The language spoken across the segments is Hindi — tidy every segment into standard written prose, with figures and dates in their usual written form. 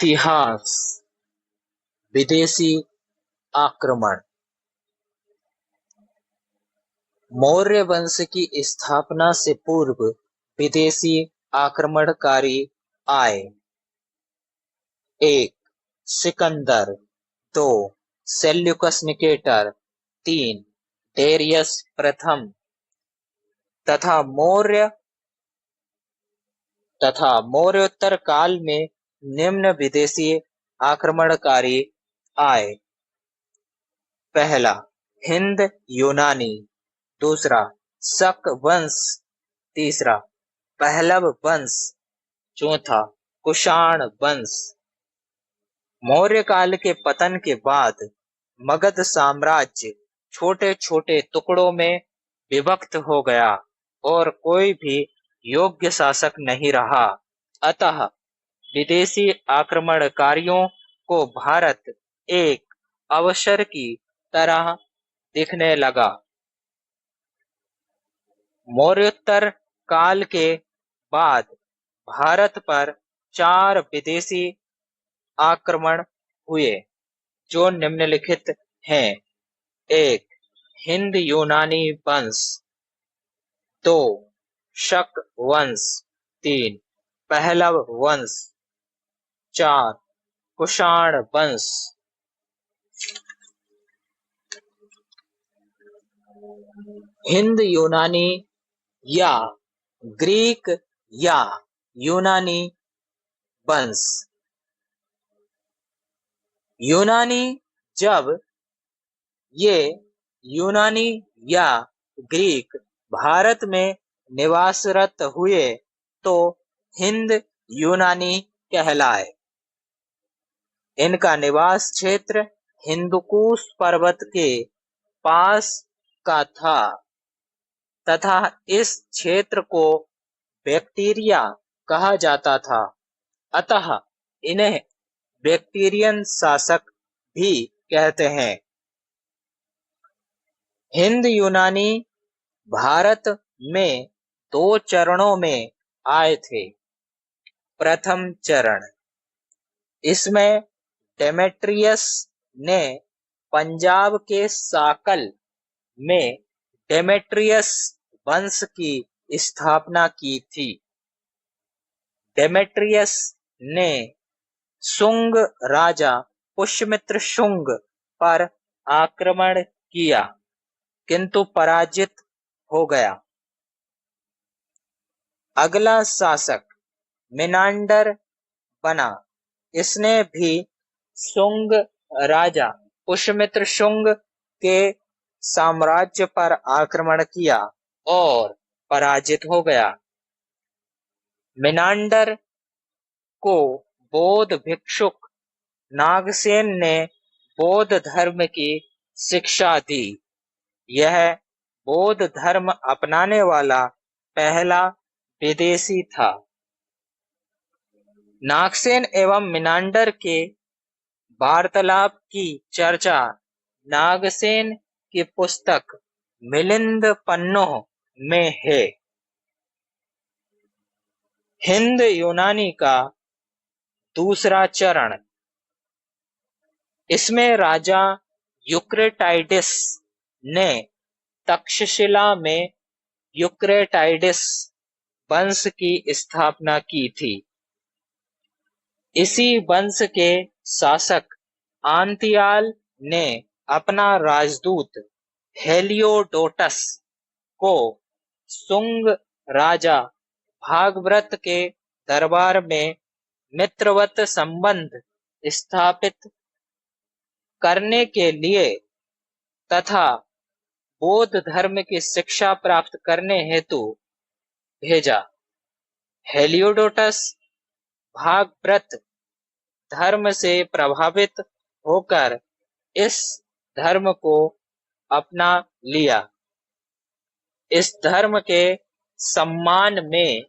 इतिहास। विदेशी आक्रमण। मौर्य वंश की स्थापना से पूर्व विदेशी आक्रमणकारी आए। 1. सिकंदर। 2. Seleucus Nicator. 3. डेरियस प्रथम तथा मौर्योत्तर काल में निम्न विदेशी आक्रमणकारी आए। पहला, हिंद यूनानी। दूसरा, शक वंश। तीसरा, पहलव वंश। चौथा, कुषाण वंश। मौर्य काल के पतन के बाद मगध साम्राज्य छोटे छोटे टुकड़ों में विभक्त हो गया और कोई भी योग्य शासक नहीं रहा। अतः विदेशी आक्रमणकारियों को भारत एक अवसर की तरह दिखने लगा। मौर्योत्तर काल के बाद भारत पर 4 विदेशी आक्रमण हुए जो निम्नलिखित हैं। 1. हिंद यूनानी वंश। 2. शक वंश। 3. पहलव वंश। 4. कुषाण वंश। हिंद यूनानी या ग्रीक या यूनानी वंश। यूनानी। जब ये यूनानी या ग्रीक भारत में निवासरत हुए तो हिंद यूनानी कहलाए। इनका निवास क्षेत्र हिंदुकुश पर्वत के पास का था तथा इस क्षेत्र को बैक्टीरिया कहा जाता था। अतः इन्हें बैक्टीरियन शासक भी कहते हैं। हिंद यूनानी भारत में 2 चरणों में आए थे। प्रथम चरण, इसमें डेमेट्रियस ने पंजाब के साकल में डेमेट्रियस वंश की स्थापना की थी। डेमेट्रियस ने शुंग राजा पुष्यमित्र शुंग पर आक्रमण किया किंतु पराजित हो गया। अगला शासक मिनांडर बना। इसने भी शुंग राजा पुष्यमित्र शुंग के साम्राज्य पर आक्रमण किया और पराजित हो गया। मिनांडर को बौद्ध भिक्षुक नागसेन ने बौद्ध धर्म की शिक्षा दी। यह बौद्ध धर्म अपनाने वाला पहला विदेशी था। नागसेन एवं मिनांडर के वार्तालाप की चर्चा नागसेन की पुस्तक मिलिंद पन्नों में है। हिंद यूनानी का दूसरा चरण, इसमें राजा यूक्रेटाइडिस ने तक्षशिला में यूक्रेटाइडिस वंश की स्थापना की थी। इसी वंश के शासक आंतियाल ने अपना राजदूत हेलियोडोटस को शुंग राजा भागव्रत के दरबार में मित्रवत संबंध स्थापित करने के लिए तथा बौद्ध धर्म की शिक्षा प्राप्त करने हेतु भेजा। हेलियोडोटस भागव्रत धर्म से प्रभावित होकर इस धर्म को अपना लिया। इस धर्म के सम्मान में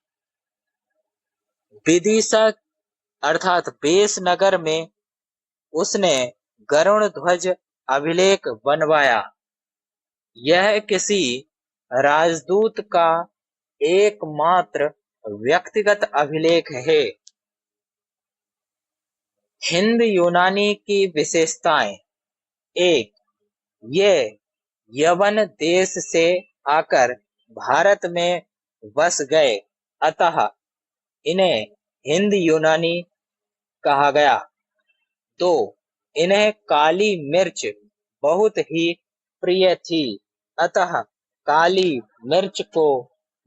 विदिशा अर्थात बेस नगर में उसने गरुण ध्वज अभिलेख बनवाया। यह किसी राजदूत का एकमात्र व्यक्तिगत अभिलेख है। हिंद यूनानी की विशेषताएं। एक, ये यवन देश से आकर भारत में बस गए, अतः इन्हें हिंद यूनानी कहा गया। दो, इन्हें काली मिर्च बहुत ही प्रिय थी, अतः काली मिर्च को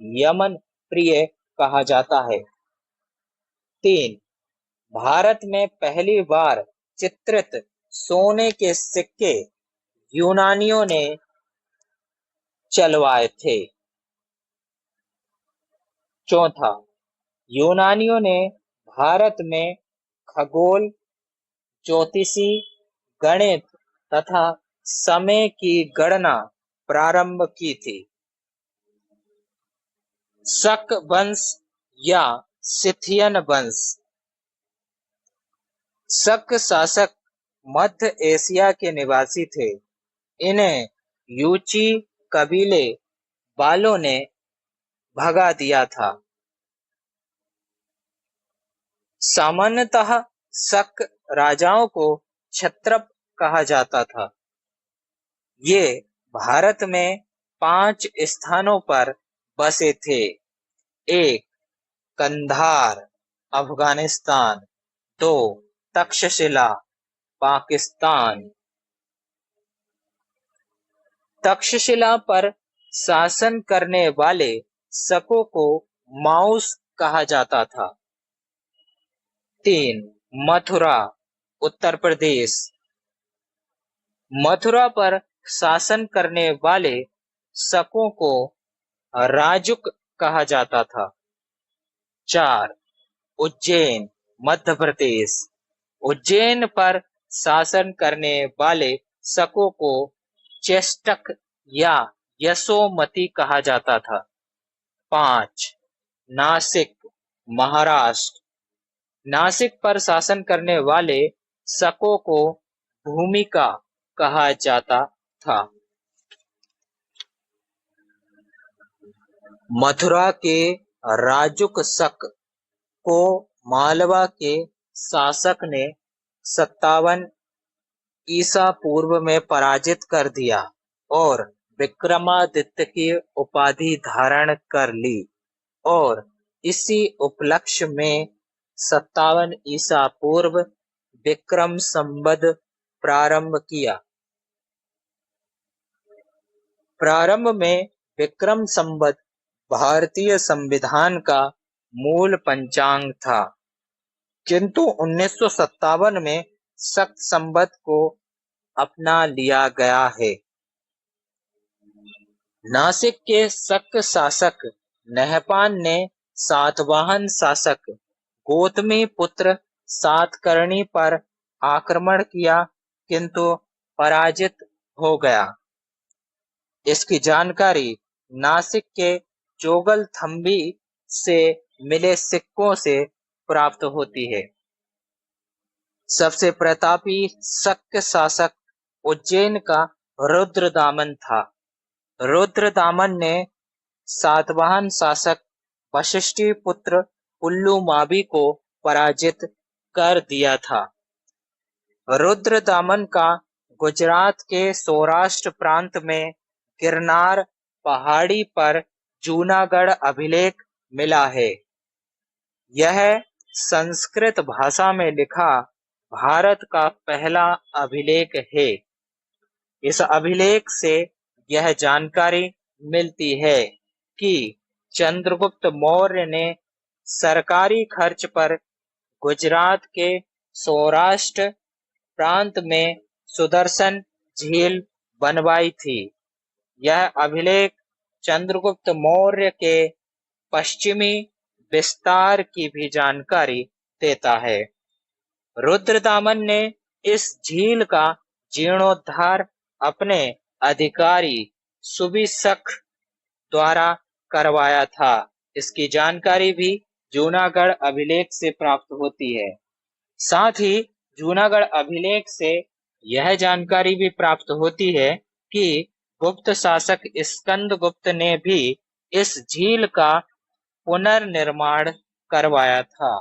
यमन प्रिय कहा जाता है। तीन, भारत में पहली बार चित्रित सोने के सिक्के यूनानियों ने चलवाए थे। चौथा, यूनानियों ने भारत में खगोल, ज्योतिषी, गणित तथा समय की गणना प्रारंभ की थी। शक वंश या सिथियन वंश। शक शासक मध्य एशिया के निवासी थे। इन्हें यूची कबीले वालों ने भगा दिया था। सामान्यतः शक राजाओं को क्षत्रप कहा जाता था। ये भारत में 5 स्थानों पर बसे थे। 1, कंधार, अफगानिस्तान। 2, तक्षशिला, पाकिस्तान। तक्षशिला पर शासन करने वाले शकों को माउस कहा जाता था। 3, मथुरा, उत्तर प्रदेश। मथुरा पर शासन करने वाले शकों को राजुक कहा जाता था। 4, उज्जैन, मध्य प्रदेश। उज्जैन पर शासन करने वाले शकों को चेष्टक या यशोमती कहा जाता था। 5, नासिक, महाराष्ट्र। नासिक पर शासन करने वाले शकों को भूमिका कहा जाता था। मथुरा के राजुक शक को मालवा के शासक ने 57 ईसा पूर्व में पराजित कर दिया और विक्रमादित्य की उपाधि धारण कर ली और इसी उपलक्ष्य में 57 ईसा पूर्व विक्रम संवत प्रारंभ किया। प्रारंभ में विक्रम संवत भारतीय संविधान का मूल पंचांग था, किंतु 1957 में शक संवत को अपना लिया गया है। नासिक के शक शासक नहपान ने सातवाहन शासक गौतमी पुत्र सातकर्णी पर आक्रमण किया, किंतु पराजित हो गया। इसकी जानकारी नासिक के जोगलथम्बी से मिले सिक्कों से प्राप्त होती है। सबसे प्रतापी शक शासक उज्जैन का रुद्रदामन था। रुद्रदामन ने सातवाहन शासक वशिष्ठी पुत्र पुल्लुमावी को पराजित कर दिया था। रुद्रदामन का गुजरात के सौराष्ट्र प्रांत में गिरनार पहाड़ी पर जूनागढ़ अभिलेख मिला है। यह संस्कृत भाषा में लिखा भारत का पहला अभिलेख है। इस अभिलेख से यह जानकारी मिलती है कि चंद्रगुप्त मौर्य ने सरकारी खर्च पर गुजरात के सौराष्ट्र प्रांत में सुदर्शन झील बनवाई थी। यह अभिलेख चंद्रगुप्त मौर्य के पश्चिमी विस्तार की भी जानकारी देता है। रुद्रदामन ने इस झील का जीर्णोद्धार अपने अधिकारी सुबिशख द्वारा करवाया था। इसकी जानकारी भी जूनागढ़ अभिलेख से प्राप्त होती है। साथ ही जूनागढ़ अभिलेख से यह जानकारी भी प्राप्त होती है कि गुप्त शासक स्कंदगुप्त ने भी इस झील का पुनर्निर्माण करवाया था।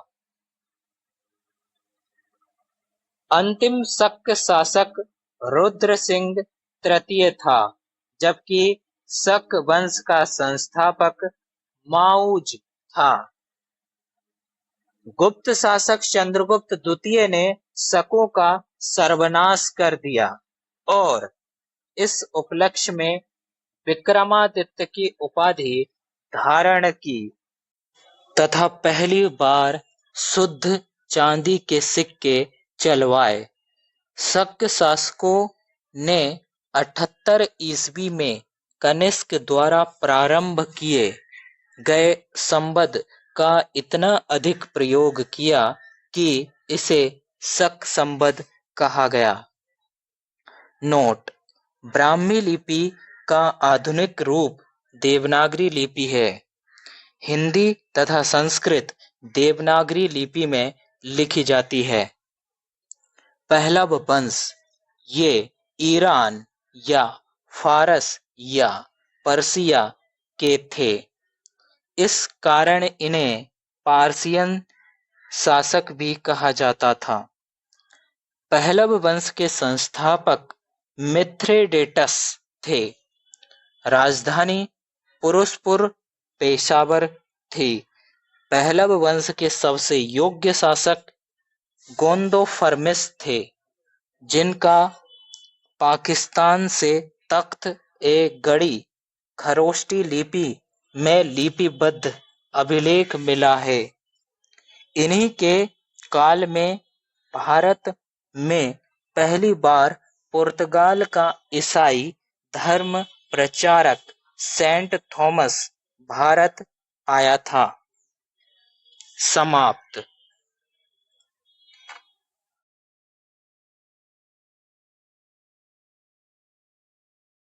अंतिम शक शासक रुद्र सिंह तृतीय था, जबकि शक वंश का संस्थापक माउज था। गुप्त शासक चंद्रगुप्त द्वितीय ने शकों का सर्वनाश कर दिया और इस उपलक्ष्य में विक्रमादित्य की उपाधि धारण की तथा पहली बार शुद्ध चांदी के सिक्के चलवाए। शक शासकों ने 78 ईस्वी में कनिष्क द्वारा प्रारंभ किए गए संबंध का इतना अधिक प्रयोग किया कि इसे शक संबंध कहा गया। नोट: ब्राह्मी लिपि का आधुनिक रूप देवनागरी लिपि है। हिंदी तथा संस्कृत देवनागरी लिपि में लिखी जाती है। पहलव वंश ये ईरान या फारस या पर्सिया के थे। इस कारण इन्हें पार्सियन शासक भी कहा जाता था। पहलव वंश के संस्थापक मिथ्रेडेटस थे। राजधानी पुरुषपुर पेशावर थी। पहलव वंश के सबसे योग्य शासक गोंदोफर्मिस थे, जिनका पाकिस्तान से तख्त-ए-गढ़ी खरोष्टी लिपि में लिपिबद्ध अभिलेख मिला है। इन्हीं के काल में भारत में पहली बार पुर्तगाल का ईसाई धर्म प्रचारक सेंट थॉमस भारत आया था। समाप्त।